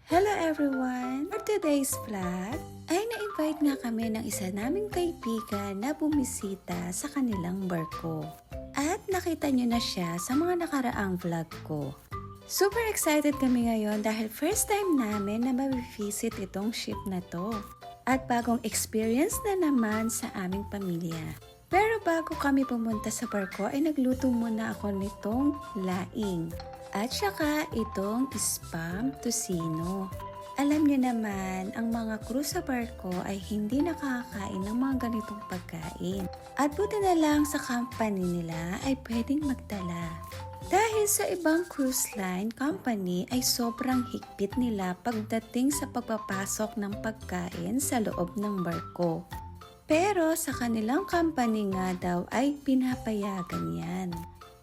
Hello everyone! For today's vlog, ay na-invite nga kami ng isa naming kaibigan na bumisita sa kanilang barko. At nakita nyo na siya sa mga nakaraang vlog ko. Super excited kami ngayon dahil first time namin na ma-visit itong ship na to. At bagong experience na naman sa aming pamilya. Pero bago kami pumunta sa barko ay nagluto muna ako nitong laing. At saka itong spam tocino. Alam niyo naman, ang mga crew sa barko ay hindi nakakakain ng mga ganitong pagkain. At buti na lang sa company nila ay pwedeng magdala. Dahil sa ibang cruise line company ay sobrang higpit nila pagdating sa pagpapasok ng pagkain sa loob ng barko. Pero sa kanilang company nga daw ay pinapayagan yan.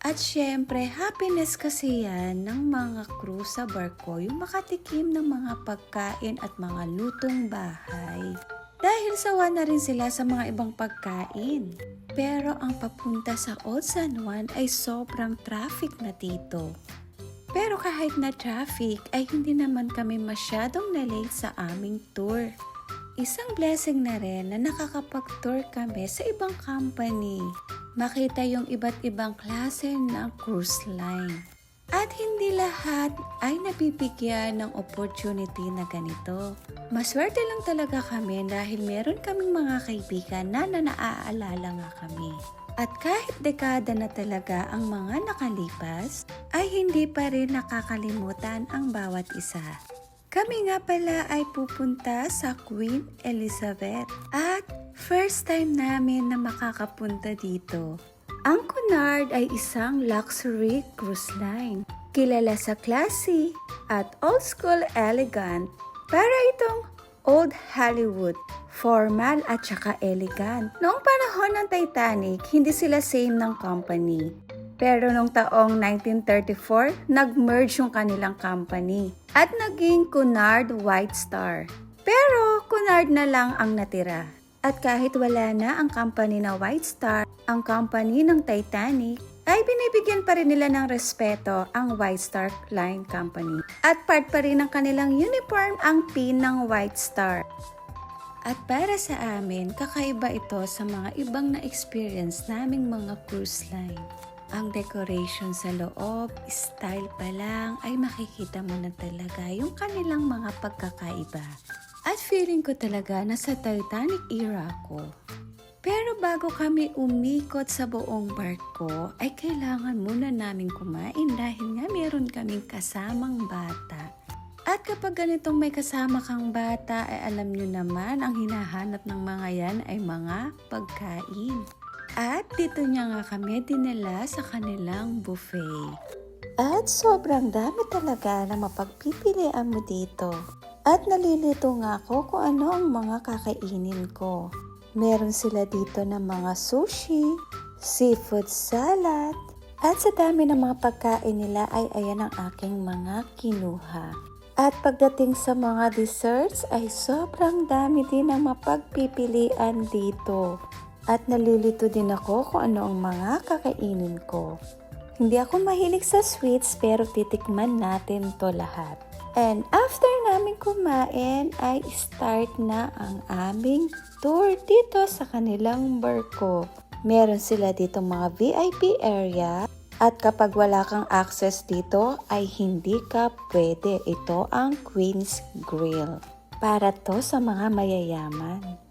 At syempre, happiness kasi yan ng mga crew sa barko yung makatikim ng mga pagkain at mga lutong bahay. Dahil sawa na rin sila sa mga ibang pagkain. Pero ang papunta sa Old San Juan ay sobrang traffic na dito. Pero kahit na traffic ay hindi naman kami masyadong na-late sa aming tour. Isang blessing na rin na nakakapag-tour kami sa ibang company. Makita yung iba't ibang klase ng cruise line. At hindi lahat ay nabibigyan ng opportunity na ganito. Maswerte lang talaga kami dahil meron kaming mga kaibigan na naaalala nga kami. At kahit dekada na talaga ang mga nakalipas, ay hindi pa rin nakakalimutan ang bawat isa. Kami nga pala ay pupunta sa Queen Elizabeth at first time namin na makakapunta dito. Ang Cunard ay isang luxury cruise line. Kilala sa classy at old school elegant. Para itong old Hollywood, formal at saka elegant. Noong panahon ng Titanic, hindi sila same ng company. Pero noong taong 1934, nag-merge yung kanilang company at naging Cunard White Star. Pero Cunard na lang ang natira. At kahit wala na ang company na White Star, ang company ng Titanic, ay binibigyan pa rin nila ng respeto ang White Star Line Company. At part pa rin ng kanilang uniform ang pin ng White Star. At para sa amin, kakaiba ito sa mga ibang na-experience naming mga cruise line. Ang decoration sa loob, style pa lang ay makikita mo na talaga yung kanilang mga pagkakaiba. At feeling ko talaga na sa Titanic era ko. Pero bago kami umikot sa buong barko, ay kailangan muna namin kumain dahil nga meron kaming kasamang bata. At kapag ganitong may kasama kang bata, ay alam nyo naman ang hinahanap ng mga yan ay mga pagkain. At dito niya nga kami dinala sa kanilang buffet. At sobrang dami talaga na mapagpipilian mo dito. At nalilito nga ako kung ano ang mga kakainin ko. Meron sila dito ng mga sushi, seafood salad, at sa dami ng mga pagkain nila ay ayan ang aking mga kinuha. At pagdating sa mga desserts ay sobrang dami din ang mapagpipilian dito. At nalilito din ako kung ano ang mga kakainin ko. Hindi ako mahilig sa sweets pero titikman natin to lahat. And after namin kumain ay start na ang aming tour dito sa kanilang barko. Meron sila dito mga VIP area at kapag wala kang access dito ay hindi ka pwede. Ito ang Queen's Grill. Para to sa mga mayayaman.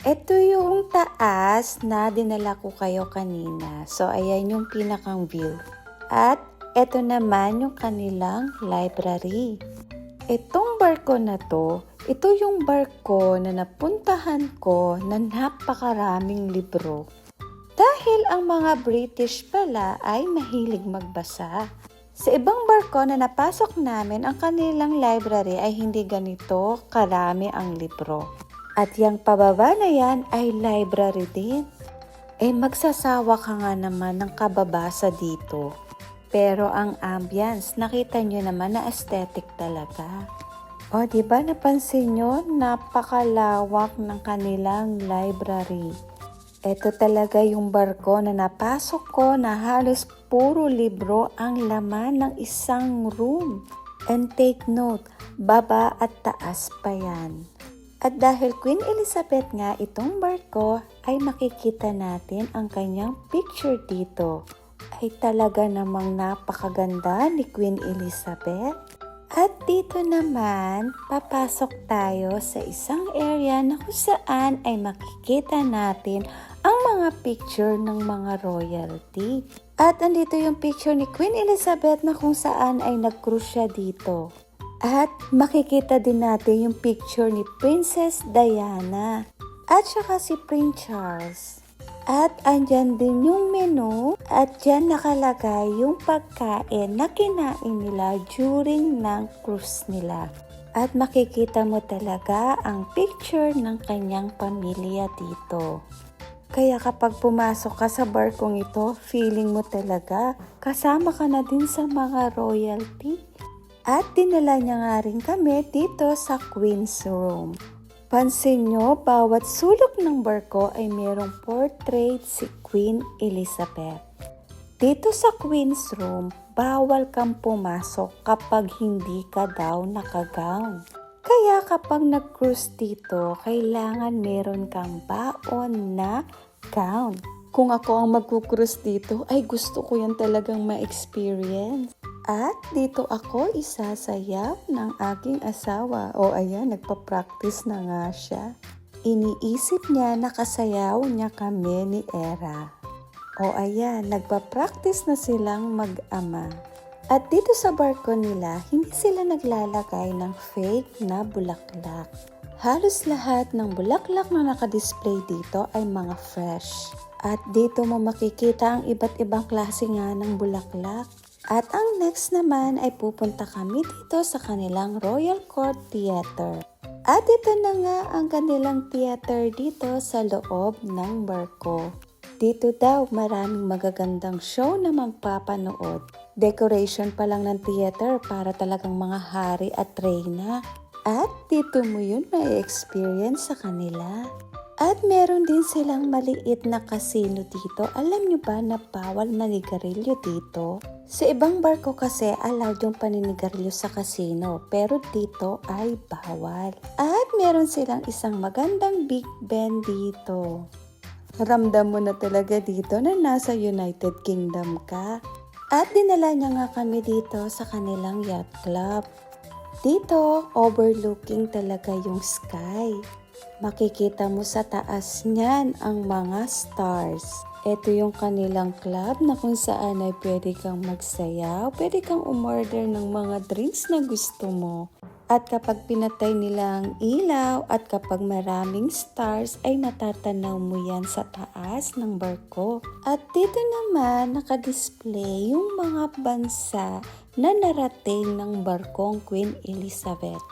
Ito yung taas na dinala ko kayo kanina. So, ayan yung pinakang view. At ito naman yung kanilang library. Itong barko na to, ito yung barko na napuntahan ko na napakaraming libro. Dahil ang mga British pala ay mahilig magbasa. Sa ibang barko na napasok namin, ang kanilang library ay hindi ganito karami ang libro. At yung pababa na yan ay library din. Magsasawa ka nga naman ng kababasa dito. Pero ang ambience, nakita nyo naman na aesthetic talaga. O, diba napansin nyo? Napakalawak ng kanilang library. Ito talaga yung barko na napasok ko na halos puro libro ang laman ng isang room. And take note, baba at taas pa yan. At dahil Queen Elizabeth nga itong barko, ay makikita natin ang kanyang picture dito. Ay talaga namang napakaganda ni Queen Elizabeth. At dito naman, papasok tayo sa isang area na kung saan ay makikita natin ang mga picture ng mga royalty. At andito yung picture ni Queen Elizabeth na kung saan ay nag-cruise siya dito. At makikita din natin yung picture ni Princess Diana at saka si Prince Charles. At andyan din yung menu at dyan nakalagay yung pagkain na kinain nila during ng cruise nila. At makikita mo talaga ang picture ng kanyang pamilya dito. Kaya kapag pumasok ka sa barkong ito, feeling mo talaga kasama ka na din sa mga royalty. At dinala niya nga rin kami dito sa Queen's Room. Pansin nyo, bawat sulok ng barko ay mayroong portrait si Queen Elizabeth. Dito sa Queen's Room, bawal kang pumasok kapag hindi ka daw nakagown. Kaya kapag nag-cruise dito, kailangan meron kang baon na gown. Kung ako ang mag-cruise dito, ay gusto ko yan talagang ma-experience. At dito ako isasayaw ng aking asawa. O ayan, nagpa-practice na nga siya. Iniisip niya na kasayaw niya kami ni Era. O ayan, nagpa-practice na silang mag-ama. At dito sa barko nila, hindi sila naglalagay ng fake na bulaklak. Halos lahat ng bulaklak na nakadisplay dito ay mga fresh. At dito mo makikita ang iba't ibang klase nga ng bulaklak. At ang next naman ay pupunta kami dito sa kanilang Royal Court Theater. At ito na nga ang kanilang theater dito sa loob ng barko. Dito daw maraming magagandang show na magpapanood. Decoration pa lang ng theater para talagang mga hari at reyna. At dito mo yun ma-experience sa kanila. At meron din silang maliit na casino dito. Alam nyo ba na bawal manigarilyo dito? Sa ibang barko kasi allowed yung paninigarilyo sa casino, pero dito ay bawal. At meron silang isang magandang Big Ben dito. Ramdam mo na talaga dito na nasa United Kingdom ka. At dinala niya nga kami dito sa kanilang yacht club. Dito, overlooking talaga yung sky. Makikita mo sa taas niyan ang mga stars. Ito yung kanilang club na kung saan ay pwede kang magsayaw, pwede kang umorder ng mga drinks na gusto mo. At kapag pinatay nila ang ilaw at kapag maraming stars ay matatanaw mo yan sa taas ng barko. At dito naman nakadisplay yung mga bansa na narating ng barkong Queen Elizabeth.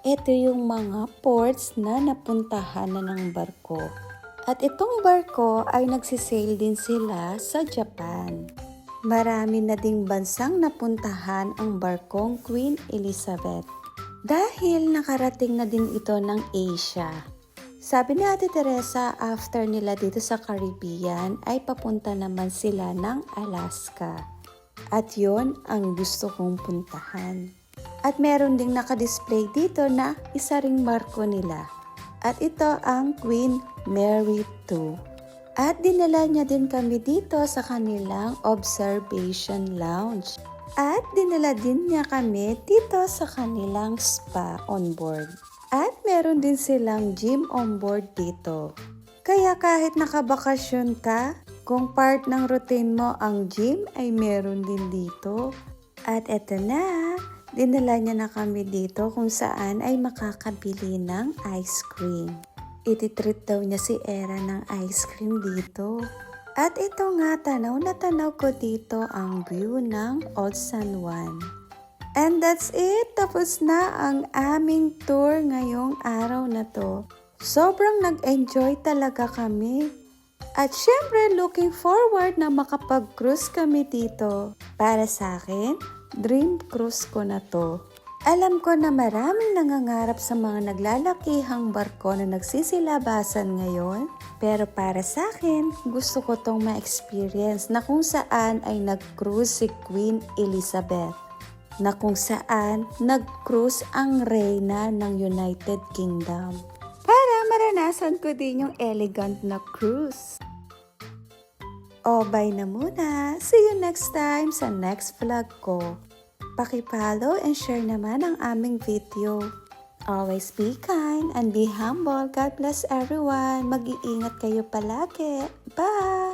Ito yung mga ports na napuntahan na ng barko. At itong barko ay nagsisail din sila sa Japan. Marami na ding bansang napuntahan ang barkong Queen Elizabeth. Dahil nakarating na din ito ng Asia. Sabi ni Ate Teresa, after nila dito sa Caribbean ay papunta naman sila ng Alaska. At yon ang gusto kong puntahan. At meron ding nakadisplay dito na isa ring barko nila. At ito ang Queen Mary II. At dinala niya din kami dito sa kanilang observation lounge. At dinala din niya kami dito sa kanilang spa on board. At meron din silang gym on board dito. Kaya kahit nakabakasyon ka, kung part ng routine mo ang gym ay meron din dito. At eto na, dinala niya na kami dito kung saan ay makakabili ng ice cream. Ititreat daw niya si Era ng ice cream dito. At ito nga, tanaw na tanaw ko dito ang view ng Old San Juan. And that's it! Tapos na ang aming tour ngayong araw na to. Sobrang nag-enjoy talaga kami. At syempre, looking forward na makapag-cruise kami dito. Para sa akin, dream cruise ko na to. Alam ko na maraming nangangarap sa mga naglalakihang barko na nagsisilabasan ngayon. Pero para sa akin, gusto ko tong ma-experience na kung saan ay nag-cruise si Queen Elizabeth. na kung saan nag-cruise ang reyna ng United Kingdom. Para maranasan ko din yung elegant na cruise. O bye na muna. See you next time sa next vlog ko. Paki-follow and share naman ang aming video. Always be kind and be humble. God bless everyone. Mag-iingat kayo palagi. Bye!